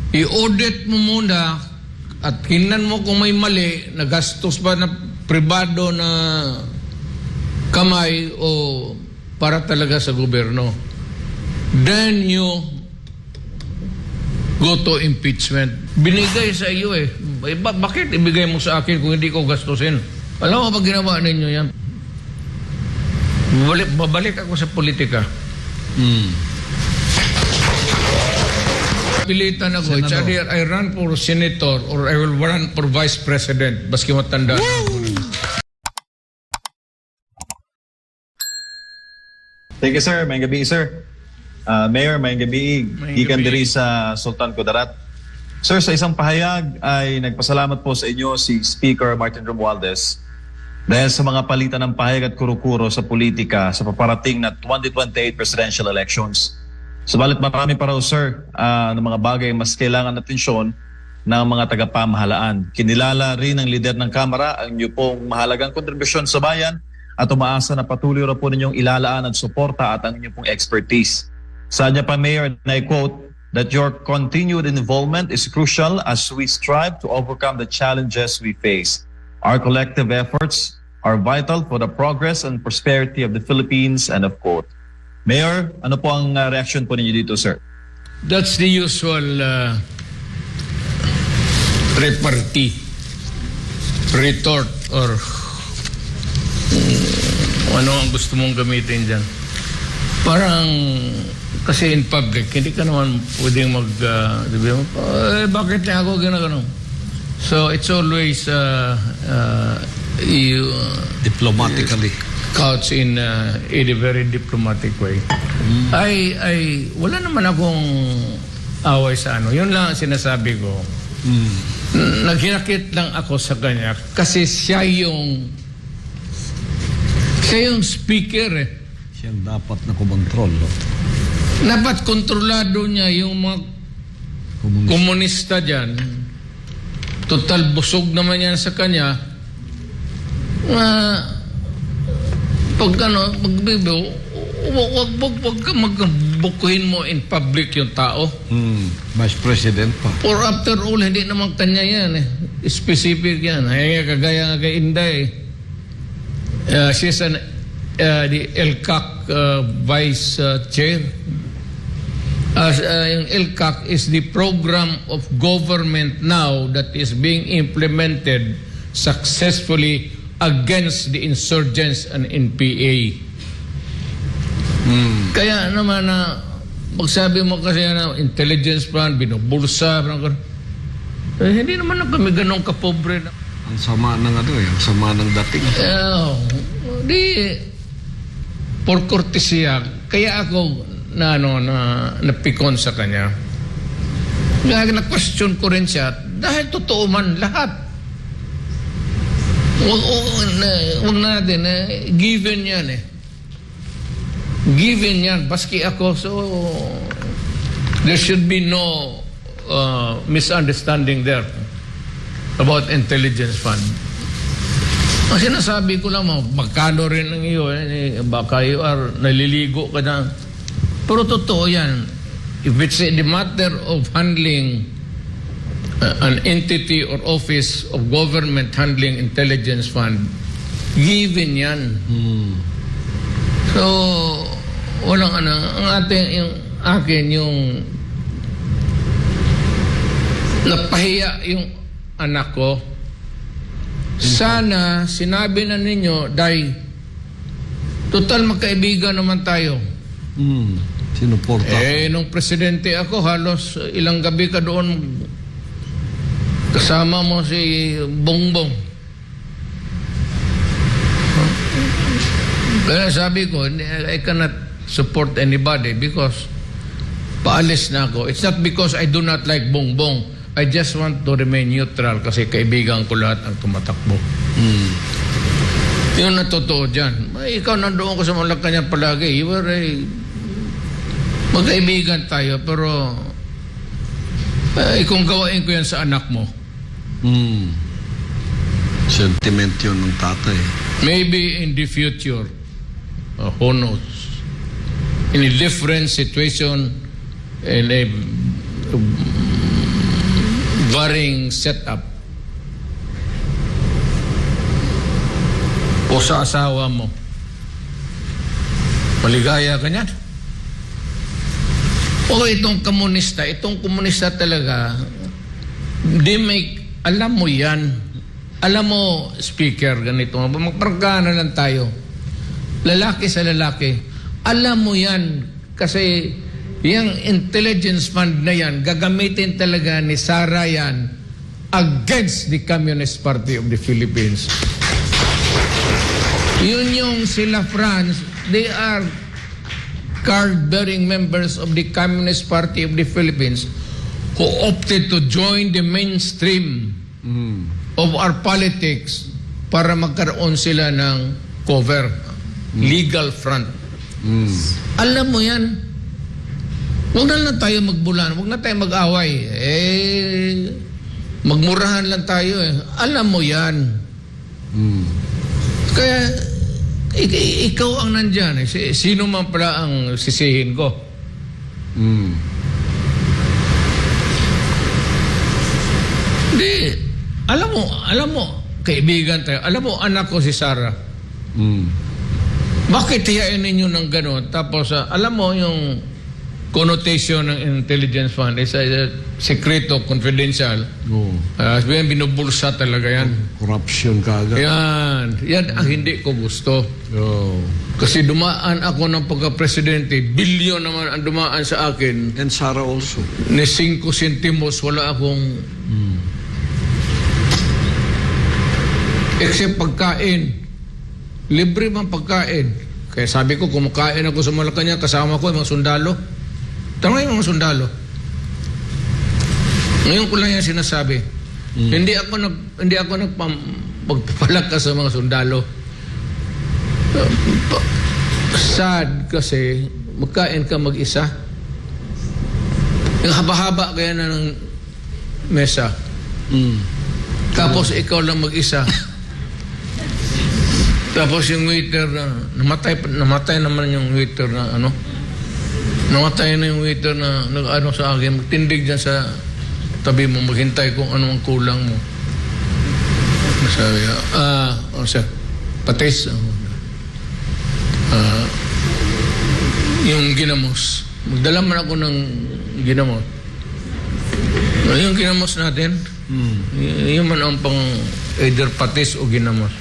I-audit mo muna at tingnan mo kung may mali, nagastos ba na pribado na kamay o para talaga sa gobyerno. Then you go to impeachment. Binigay sa iyo eh. Bakit ibigay mo sa akin kung hindi ko gastusin? Alam mo pag ginawa ninyo yan? Babalik ako sa politika. Pilitan ako. It's either I run for senator or I will run for vice president. Baski matanda. Thank you, sir. Mayang gabi, sir. Mayor, mayang gabi. Ikan diri sa Sultan Kudarat. Sir, sa isang pahayag ay nagpasalamat po sa inyo si Speaker Martin Romualdez dahil sa mga palitan ng pahayag at kuro-kuro sa politika sa paparating na 2028 presidential elections. Subalit marami pa raw, sir, ng mga bagay mas kailangan atensyon ng mga tagapamahalaan. Kinilala rin ng lider ng Kamara ang inyo pong mahalagang kontribusyon sa bayan at umaasa na patuloy raw po ninyong ilalaan at suporta at ang inyong pong expertise. Sa kanya pa, Mayor, and I quote, that your continued involvement is crucial as we strive to overcome the challenges we face. Our collective efforts are vital for the progress and prosperity of the Philippines, end of quote. Mayor, ano po ang reaction po ninyo dito, sir? That's the usual repartee, retort, or ano ang gusto mong gamitin dyan. Parang, kasi in public, hindi ka naman pwedeng bakit na ako gano'n? So, it's always diplomatically couch in a very diplomatic way. Wala naman akong away sa ano. Yun lang ang sinasabi ko. Naghinakit lang ako sa kanya kasi siya yung speaker eh. siya dapat na kumontrol. No? Dapat kontrolado niya yung mga komunista dyan. Total busog naman yan sa kanya. Pag magbibo, wag ka magbukuhin mo in public yung tao. Vice President pa. Or after all, hindi naman kanya yan eh. Specific yan. Kagaya nga kay Inday. She's the LCAC Vice Chair. Yung LCAC is the program of government now that is being implemented successfully against the insurgents and NPA. Kaya naman na magsabi mo kasi na intelligence plan, binubulsa, hindi naman na kami ganun kapobre na. Ang sama ng ang sama ng dating. Di for courtesy, kaya ako napikon sa kanya. Na-question ko rin siya dahil totoo man lahat. Huwag natin, given yan eh. Given yan, baski ako, so there should be no misunderstanding there about intelligence fund. Ang sinasabi ko lang, magkano rin ang iyo, baka you are naliligo ka na. Pero totoo yan. If it's the matter of handling an entity or office of government handling intelligence fund, given yan. So, walang ang akin yung napahiya yung anak ko. Sana sinabi na ninyo, dahil total magkaibigan naman tayo. Sinuporta. Nung presidente ako, halos ilang gabi ka doon kasama mo si Bongbong. Kaya sabi ko, I cannot support anybody because paalis na ako. It's not because I do not like Bongbong. I just want to remain neutral kasi kaibigan ko lahat ang tumatakbo. Yun na totoo dyan. Ikaw nandoon ko sa Malacanang palagi. Magkaibigan tayo pero kung gawain ko yan sa anak mo. Sentiment yun ng tatay. Maybe in the future, who knows? In a different situation, in a during setup o sa asawa mo, maligaya ka niyan. O itong komunista talaga, alam mo yan. Alam mo, speaker, ganito, magpargana lang tayo. Lalaki sa lalaki. Alam mo yan, kasi yung intelligence fund na yan, gagamitin talaga ni Sara yan against the Communist Party of the Philippines. Yun yung sila France, they are card-bearing members of the Communist Party of the Philippines who opted to join the mainstream of our politics para magkaroon sila ng cover, legal front. Alam mo yan. Huwag na lang tayo magbulan, huwag na tayo mag-away. Magmurahan lang tayo eh. Alam mo yan. Kaya, ikaw ang nandyan eh. Sino man pala ang sisihin ko? Hindi. Alam mo, kaibigan tayo. Alam mo, anak ko si Sara. Bakit hiyain ninyo ng gano'n? Tapos, alam mo yung connotation ng intelligence fund is sekreto, confidential. Sabihin, binubulsa talaga yan. Corruption kaagad. Yan ang hindi ko gusto. Kasi dumaan ako ng pagka-presidente, bilyon naman ang dumaan sa akin. And Sara also. Ni 5 centimos, wala akong except pagkain. Libre mang pagkain. Kaya sabi ko, kumakain ako sa Malacanang, kasama ko yung mga sundalo. Tama yung mga sundalo. Ngayon ko lang yan sinasabi. Hindi ako nagpapalakas sa mga sundalo. Sad kasi magkain ka mag-isa. Yung haba-haba kaya na ng mesa. Tapos ikaw lang mag-isa. Tapos yung waiter na namatay naman yung waiter na namatay na yung waiter na nag-ano sa akin, magtindig dyan sa tabi mo, maghintay kung ano ang kulang mo. Sabi, sir, patis. Yung ginamos. Magdala man ako ng ginamos. Yung ginamos natin, yun man ang pang either patis o ginamos.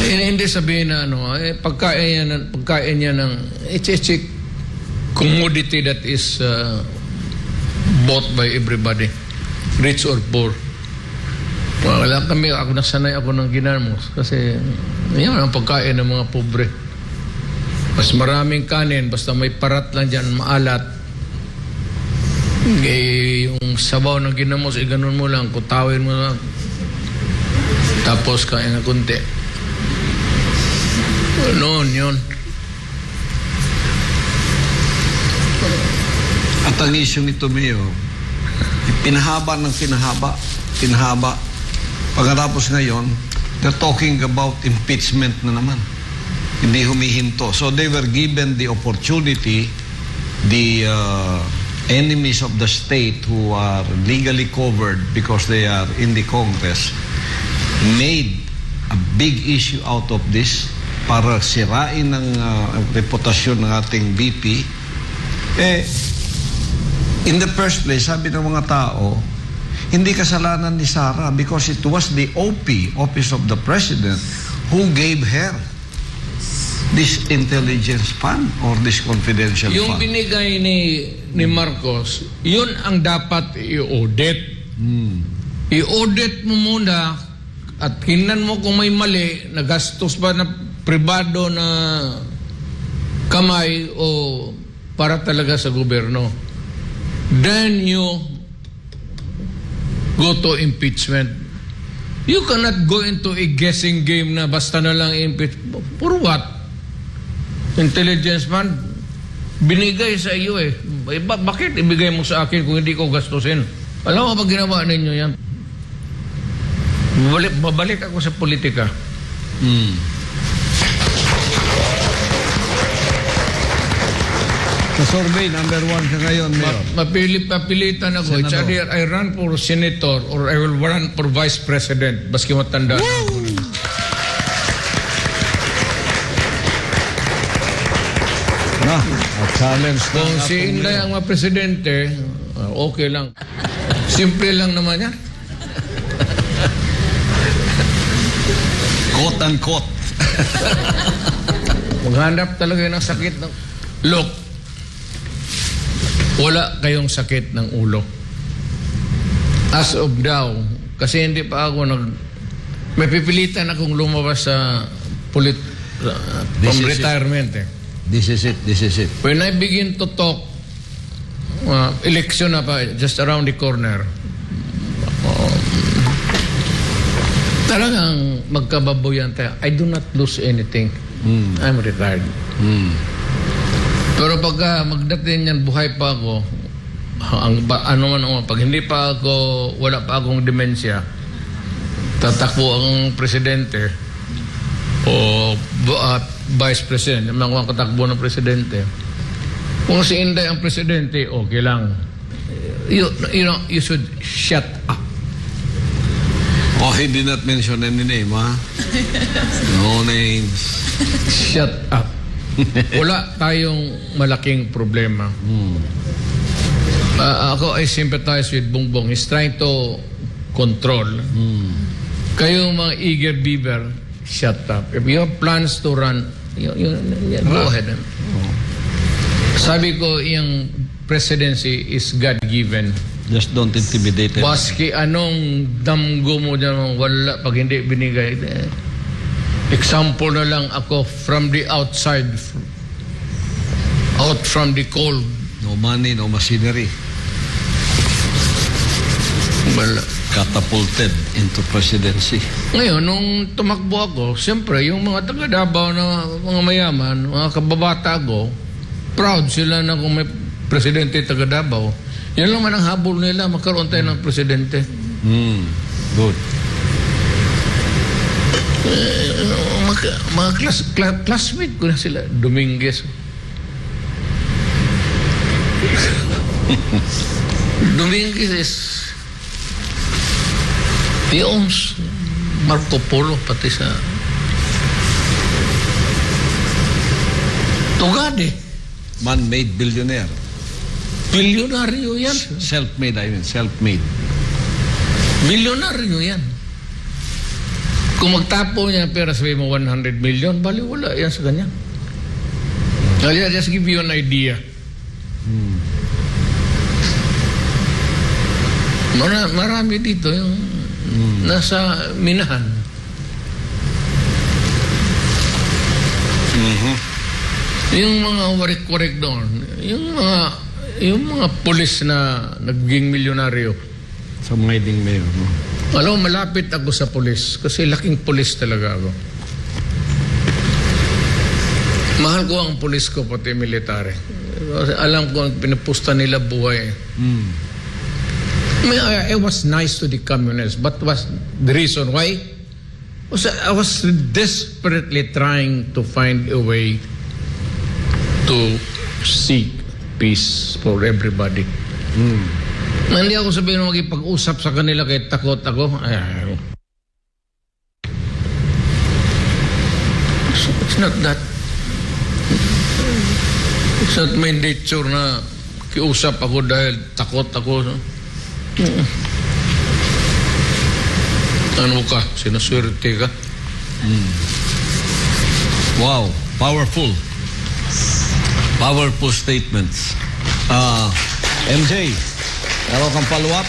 Hindi sabihin na pagkain niya ng it's a commodity that is bought by everybody, rich or poor. Wala kami, nasanay ako ng ginamos kasi yan ang pagkain ng mga pobre. Mas maraming kanin, basta may parat lang dyan, maalat. Yung sabaw ng ginamos, ganun mo lang, kutawin mo lang. Tapos kain na kunti. Noon yun. At ang issue nito, Mayor, pinahaba. Pagkatapos ngayon, they're talking about impeachment na naman. Hindi humihinto. So they were given the opportunity, the enemies of the state who are legally covered because they are in the Congress, made a big issue out of this para sirain ang reputasyon ng ating BP. In the first place, sabi ng mga tao, hindi kasalanan ni Sara because it was the OP, Office of the President, who gave her this intelligence fund or this confidential yung fund. Yung binigay ni Marcos, yun ang dapat i-audit. I-audit mo muna at tingnan mo kung may mali, nagastos ba na pribado na kamay o para talaga sa gobyerno. Then you go to impeachment. You cannot go into a guessing game na basta na lang impeach. For what? Intelligence fund, binigay sa iyo eh. Bakit ibigay mo sa akin kung hindi ko gastusin? Alam mo pag ginawa ninyo yan? Babalik ako sa politika. Sa survey, number 1 ka ngayon, Mayor. Papilitan ako. It's Senador. either I run for senator or I will run for vice president. Baski matanda. Na, challenge na. Kung si Inday ang mga presidente, okay lang. Simple lang naman yan. Quote unquote. Maghanap talaga ng sakit ng... Look, wala kayong sakit ng ulo. As of now, kasi hindi pa ako may pipilitan akong lumabas sa from This is it. retirement eh. This is it. When I begin to talk, election na pa, just around the corner, talagang magkababoyan tayo. I do not lose anything. I'm retired. Pero pagka magdating yan, buhay pa ako, pag hindi pa ako, wala pa akong demensya, tatakbo ang presidente o vice president, yung mga katakbo ng presidente. Kung si Inday ang presidente, okay lang. You should shut up. Oh, he did not mention any name, ha? No names. Shut up. Wala tayong malaking problema. Ako, I sympathize with Bongbong. He's trying to control. Kayong mga eager beaver, shut up. If you have plans to run, go ahead. Sabi ko, yung presidency is God-given. Just don't intimidate him. Baski anong damgo mo dyan, wala, pag hindi binigay. Example na lang ako from the outside, out from the cold. No money, no machinery. Wala. Catapulted into presidency. Ngayon, nung tumakbo ako, siyempre, yung mga taga-Davao na mga mayaman, mga kababata ko, proud sila na kung may presidente taga-Davao. Yan lang man ang habol nila, magkaroon tayo ng presidente. Good. Mga classmate ko na sila, Dominguez. Dominguez is he owns Marco Polo pati sa Tugade. Man-made billionaire. Bilyonaryo yan. Self-made, self-made. Bilyonaryo yan. Kung magtapo niya ng pera, sabi mo 100 million, bali wala yan sa kanya. I'll just give you an idea. Marami dito yung nasa minahan. Yung mga warik-warik doon, yung mga pulis na naging milyonaryo. Sa mga ding mayor, no? Alam mo, malapit ako sa pulis kasi laking pulis talaga ako. Mahal ko ang pulis ko, pati military. Alam ko ang pinupusta nila buhay. I mean, I was nice to the communists, but was the reason why? I was desperately trying to find a way to seek peace for everybody. Hindi ako sabihin na magipag-usap sa kanila kahit takot ako. It's not that. It's not my nature na kiusap ako dahil takot ako. Ano ka? Sinaswerte ka? Wow, powerful. Powerful statements. MJ, meron kang follow-up?